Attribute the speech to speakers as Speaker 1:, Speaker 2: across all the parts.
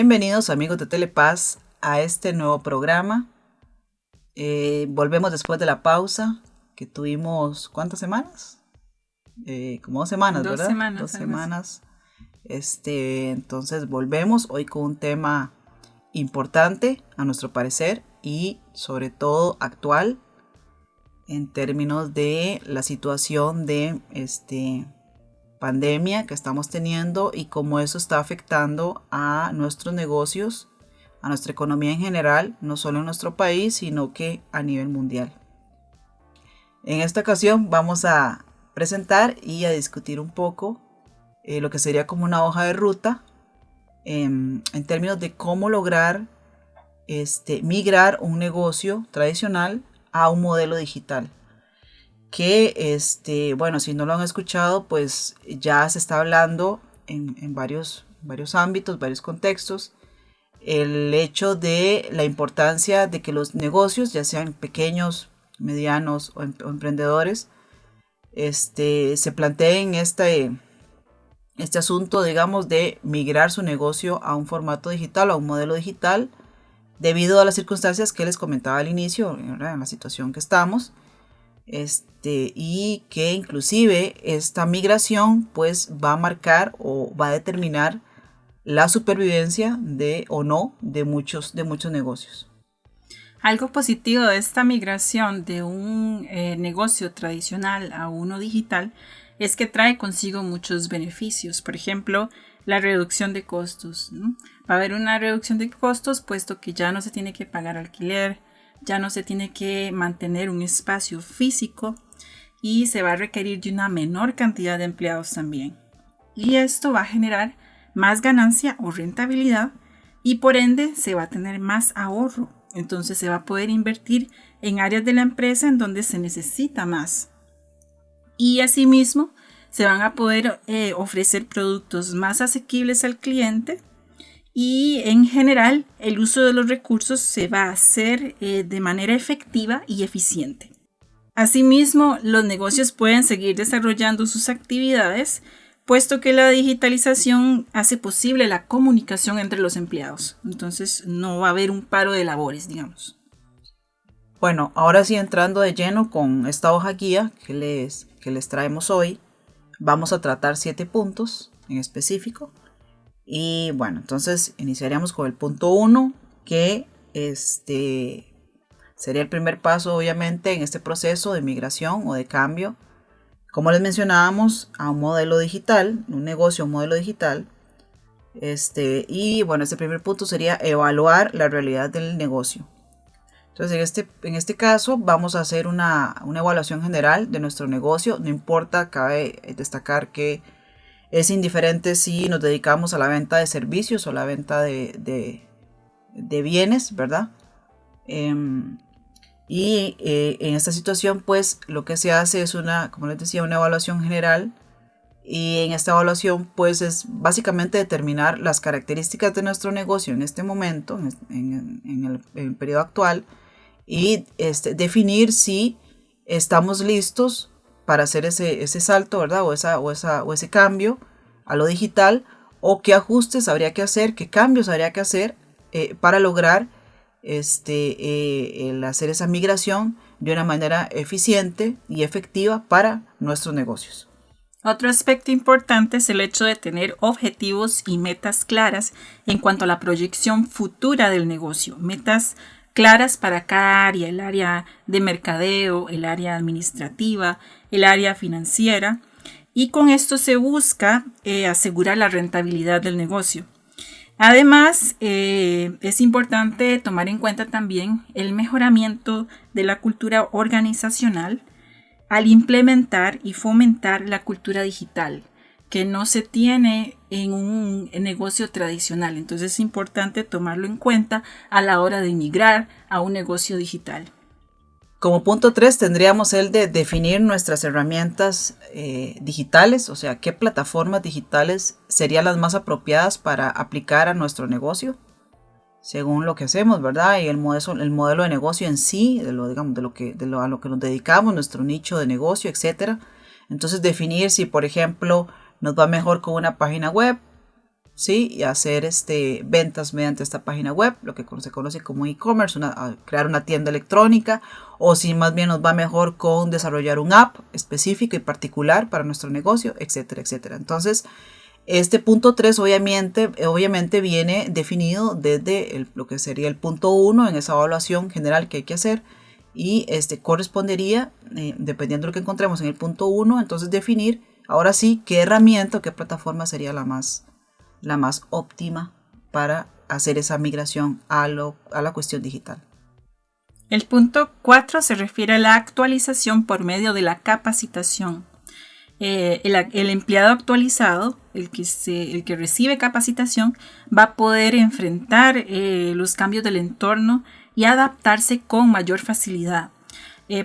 Speaker 1: Bienvenidos amigos de Telepaz a este nuevo programa. Volvemos después de la pausa que tuvimos, ¿cuántas semanas? Como 2 semanas,
Speaker 2: Dos
Speaker 1: ¿verdad?
Speaker 2: semanas.
Speaker 1: 2 semanas. Entonces volvemos hoy con un tema importante a nuestro parecer y sobre todo actual en términos de la situación de pandemia que estamos teniendo y cómo eso está afectando a nuestros negocios, a nuestra economía en general, no solo en nuestro país, sino que a nivel mundial. En esta ocasión vamos a presentar y a discutir un poco lo que sería como una hoja de ruta en términos de cómo lograr migrar un negocio tradicional a un modelo digital. Que bueno, si no lo han escuchado, pues ya se está hablando en varios ámbitos, varios contextos, el hecho de la importancia de que los negocios, ya sean pequeños, medianos o emprendedores, se planteen este asunto, digamos, de migrar su negocio a un formato digital, a un modelo digital, debido a las circunstancias que les comentaba al inicio, ¿verdad? En la situación que estamos. Y que inclusive esta migración pues va a marcar o va a determinar la supervivencia de o no de muchos negocios.
Speaker 2: Algo positivo de esta migración de un negocio tradicional a uno digital es que trae consigo muchos beneficios. Por ejemplo, la reducción de costos, ¿no? Va a haber una reducción de costos puesto que ya no se tiene que pagar alquiler, ya no se tiene que mantener un espacio físico y se va a requerir de una menor cantidad de empleados también. Y esto va a generar más ganancia o rentabilidad y por ende se va a tener más ahorro. Entonces se va a poder invertir en áreas de la empresa en donde se necesita más. Y asimismo se van a poder ofrecer productos más asequibles al cliente. Y en general el uso de los recursos se va a hacer de manera efectiva y eficiente. Asimismo, los negocios pueden seguir desarrollando sus actividades, puesto que la digitalización hace posible la comunicación entre los empleados. Entonces no va a haber un paro de labores, digamos.
Speaker 1: Bueno, ahora sí, entrando de lleno con esta hoja guía que les traemos hoy, vamos a tratar 7 puntos en específico. Y bueno, entonces iniciaríamos con el punto 1, que sería el primer paso obviamente en este proceso de migración o de cambio, como les mencionábamos, a un modelo digital, un negocio, un modelo digital. Y bueno, este primer punto sería evaluar la realidad del negocio. Entonces en este caso vamos a hacer una evaluación general de nuestro negocio. No importa, cabe destacar que es indiferente si nos dedicamos a la venta de servicios o la venta de bienes, ¿verdad? En esta situación, pues, lo que se hace es como les decía, una evaluación general. Y en esta evaluación, pues, es básicamente determinar las características de nuestro negocio en este momento, en el periodo actual, y definir si estamos listos para hacer ese salto, ¿verdad? O ese cambio a lo digital, o qué ajustes habría que hacer, qué cambios habría que hacer para lograr el hacer esa migración de una manera eficiente y efectiva para nuestros negocios.
Speaker 2: Otro aspecto importante es el hecho de tener objetivos y metas claras en cuanto a la proyección futura del negocio, metas claras para cada área, el área de mercadeo, el área administrativa, el área financiera, y con esto se busca asegurar la rentabilidad del negocio. Además, es importante tomar en cuenta también el mejoramiento de la cultura organizacional al implementar y fomentar la cultura digital, que no se tiene en un negocio tradicional. Entonces es importante tomarlo en cuenta a la hora de migrar a un negocio digital.
Speaker 1: Como punto 3 tendríamos el de definir nuestras herramientas digitales, o sea, qué plataformas digitales serían las más apropiadas para aplicar a nuestro negocio, según lo que hacemos, ¿verdad? Y el modelo de negocio en sí, a lo que nos dedicamos, nuestro nicho de negocio, etc. Entonces definir si, por ejemplo, nos va mejor con una página web, ¿sí? Y hacer ventas mediante esta página web, lo que se conoce como e-commerce, crear una tienda electrónica, o si más bien nos va mejor con desarrollar un app específico y particular para nuestro negocio, etcétera, etcétera. Entonces, este punto 3 obviamente viene definido desde lo que sería el punto 1 en esa evaluación general que hay que hacer, y correspondería, dependiendo de lo que encontremos en el punto 1, entonces definir ahora sí qué herramienta o qué plataforma sería la más óptima para hacer esa migración a la cuestión digital.
Speaker 2: El punto 4 se refiere a la actualización por medio de la capacitación. El empleado actualizado, el que recibe capacitación, va a poder enfrentar los cambios del entorno y adaptarse con mayor facilidad.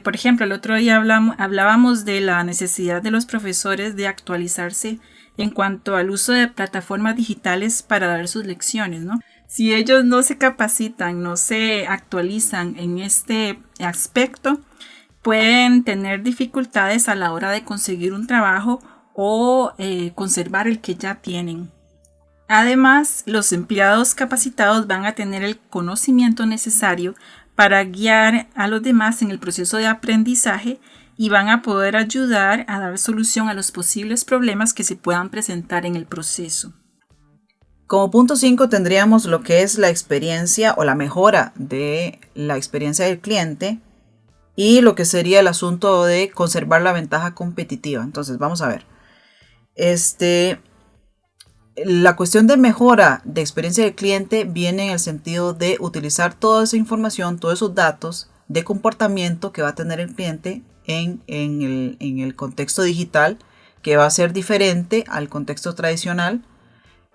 Speaker 2: Por ejemplo, el otro día hablábamos de la necesidad de los profesores de actualizarse en cuanto al uso de plataformas digitales para dar sus lecciones, ¿no? Si ellos no se capacitan, no se actualizan en este aspecto, pueden tener dificultades a la hora de conseguir un trabajo o conservar el que ya tienen. Además, los empleados capacitados van a tener el conocimiento necesario para guiar a los demás en el proceso de aprendizaje y van a poder ayudar a dar solución a los posibles problemas que se puedan presentar en el proceso.
Speaker 1: Como punto 5 tendríamos lo que es la experiencia o la mejora de la experiencia del cliente y lo que sería el asunto de conservar la ventaja competitiva. Entonces, vamos a ver. La cuestión de mejora de experiencia del cliente viene en el sentido de utilizar toda esa información, todos esos datos de comportamiento que va a tener el cliente en el contexto digital, que va a ser diferente al contexto tradicional.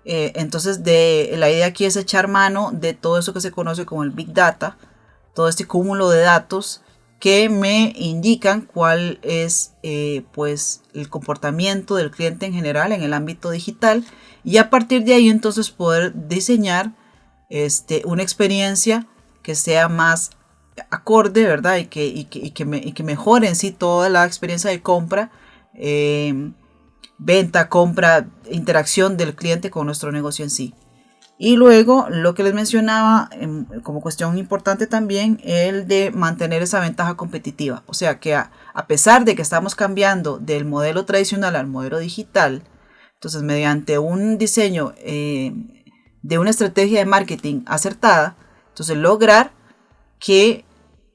Speaker 1: Entonces, la idea aquí es echar mano de todo eso que se conoce como el Big Data, todo este cúmulo de datos que me indican cuál es pues el comportamiento del cliente en general en el ámbito digital, y a partir de ahí entonces poder diseñar una experiencia que sea más acorde, ¿verdad? Y que mejore en sí toda la experiencia de compra, venta, compra, interacción del cliente con nuestro negocio en sí. Y luego, lo que les mencionaba como cuestión importante también, el de mantener esa ventaja competitiva. O sea que a pesar de que estamos cambiando del modelo tradicional al modelo digital, entonces mediante un diseño de una estrategia de marketing acertada, entonces lograr que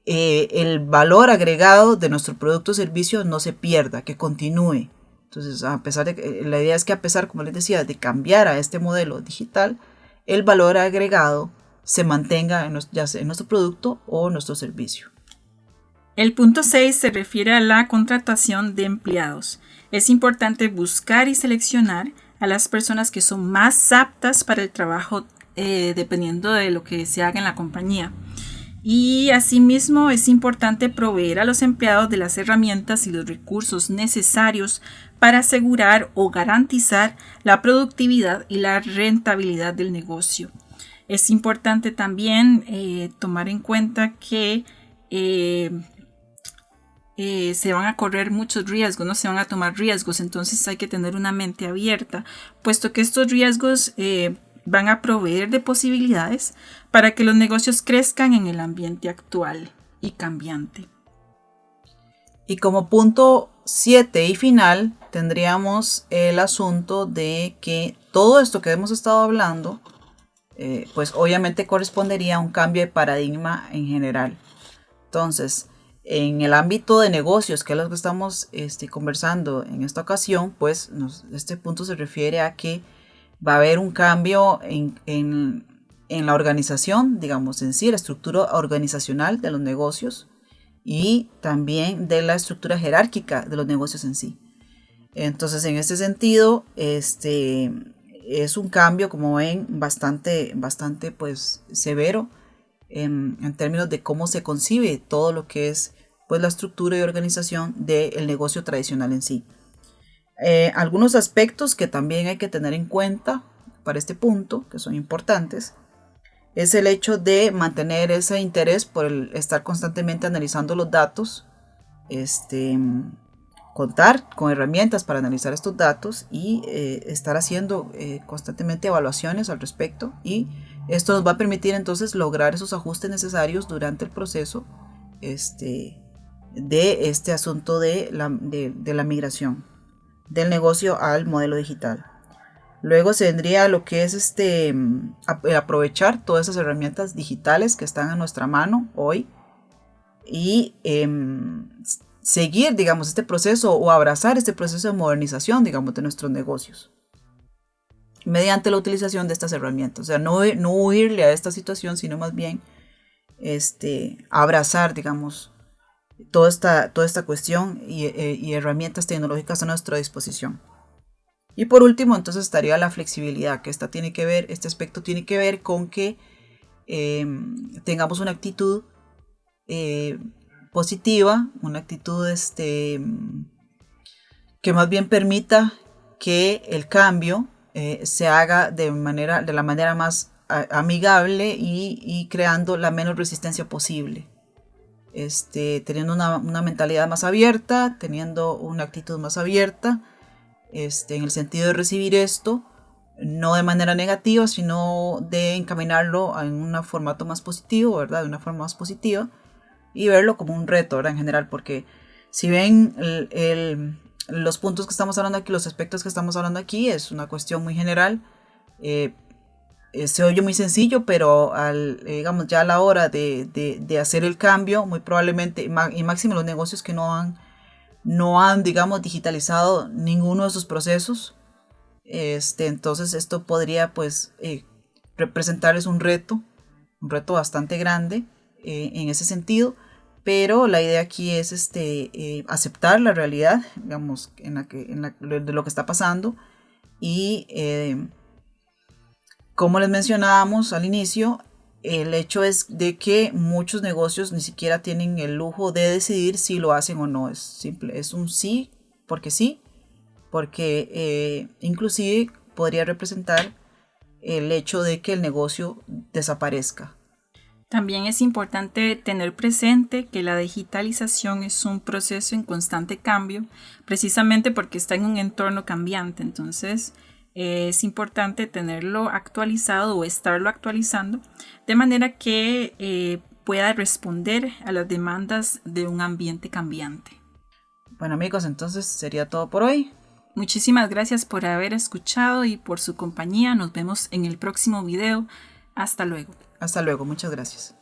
Speaker 1: el valor agregado de nuestro producto o servicio no se pierda, que continúe. Entonces, a pesar de la idea es que a pesar, como les decía, de cambiar a este modelo digital, el valor agregado se mantenga ya sea en nuestro producto o nuestro servicio.
Speaker 2: El punto 6 se refiere a la contratación de empleados. Es importante buscar y seleccionar a las personas que son más aptas para el trabajo dependiendo de lo que se haga en la compañía. Y asimismo es importante proveer a los empleados de las herramientas y los recursos necesarios para asegurar o garantizar la productividad y la rentabilidad del negocio. Es importante también tomar en cuenta que se van a correr muchos riesgos, no se van a tomar riesgos, entonces hay que tener una mente abierta, puesto que estos riesgos van a proveer de posibilidades para que los negocios crezcan en el ambiente actual y cambiante.
Speaker 1: Y como punto 7 y final, tendríamos el asunto de que todo esto que hemos estado hablando, pues obviamente correspondería a un cambio de paradigma en general. Entonces, en el ámbito de negocios, que es lo que estamos conversando en esta ocasión, pues este punto se refiere a que va a haber un cambio en la organización, digamos en sí, la estructura organizacional de los negocios y también de la estructura jerárquica de los negocios en sí. Entonces, en este sentido, es un cambio, como ven, bastante pues severo en términos de cómo se concibe todo lo que es pues la estructura y organización del negocio tradicional en sí. Algunos aspectos que también hay que tener en cuenta para este punto, que son importantes, es el hecho de mantener ese interés por estar constantemente analizando los datos, contar con herramientas para analizar estos datos y estar haciendo constantemente evaluaciones al respecto, y esto nos va a permitir entonces lograr esos ajustes necesarios durante el proceso de este asunto de la migración del negocio al modelo digital. Luego se vendría lo que es aprovechar todas esas herramientas digitales que están a nuestra mano hoy y seguir, digamos, este proceso o abrazar este proceso de modernización, digamos, de nuestros negocios mediante la utilización de estas herramientas. O sea, no huirle a esta situación, sino más bien abrazar, digamos, toda esta cuestión y herramientas tecnológicas a nuestra disposición. Y por último, entonces estaría la flexibilidad, que este aspecto tiene que ver con que tengamos una actitud positiva, una actitud que más bien permita que el cambio se haga de la manera más amigable y creando la menos resistencia posible. Teniendo una mentalidad más abierta, teniendo una actitud más abierta, en el sentido de recibir esto, no de manera negativa, sino de encaminarlo en un formato más positivo, ¿verdad? De una forma más positiva, y verlo como un reto, ¿verdad? En general, porque si ven los puntos que estamos hablando aquí, los aspectos que estamos hablando aquí, es una cuestión muy general. Se oye muy sencillo, pero digamos, ya a la hora de hacer el cambio, muy probablemente, y máximo los negocios que no han, digamos, digitalizado ninguno de sus procesos, entonces esto podría, pues, representarles un reto bastante grande en ese sentido, pero la idea aquí es aceptar la realidad, digamos, de lo que está pasando, y como les mencionábamos al inicio, el hecho es de que muchos negocios ni siquiera tienen el lujo de decidir si lo hacen o no. Es simple, es un sí, porque inclusive podría representar el hecho de que el negocio desaparezca.
Speaker 2: También es importante tener presente que la digitalización es un proceso en constante cambio, precisamente porque está en un entorno cambiante. Entonces, es importante tenerlo actualizado o estarlo actualizando de manera que pueda responder a las demandas de un ambiente cambiante.
Speaker 1: Bueno, amigos, entonces sería todo por hoy.
Speaker 2: Muchísimas gracias por haber escuchado y por su compañía. Nos vemos en el próximo video. Hasta luego.
Speaker 1: Hasta luego, muchas gracias.